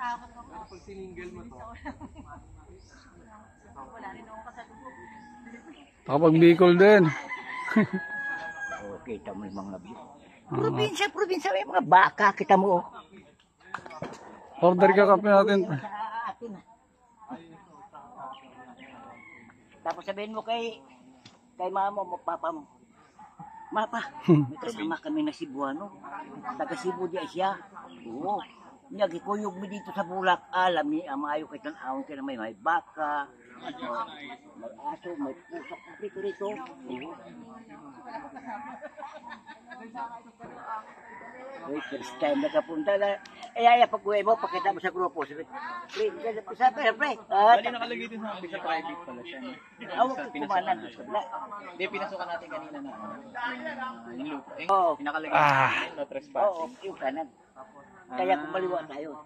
Pag sininggal mo to. Wala rin ako kasalubong. Nakapag Bicol din. Oh, kita mo yung mga view. Probinsya, may mga baka, kita mo. Order ka kape natin. Sa atin. Tapos sabihin mo kay mama mo, papa mo. Mapa, may kasama kami na Cebuano. Taga Cebu di siya. Oo. Nagikuyog mi dito sa Bulak. Alam ni amayo kay tan-awon kay na may baka. May aso, may pusak rito. Oo. Uy, first time nakapunta na. Ay, pag-uwi mo, pakita mo sa grupo. Sabi, pre. Bali nakalagay din sa sa private pala siya. Awag ko kumanan. Hindi, pinasukan natin kanina na. Yung lupa. Oo. Pinakalagay natin na trespass. Oo, yung kanan. Kaya kumaliwa tayo.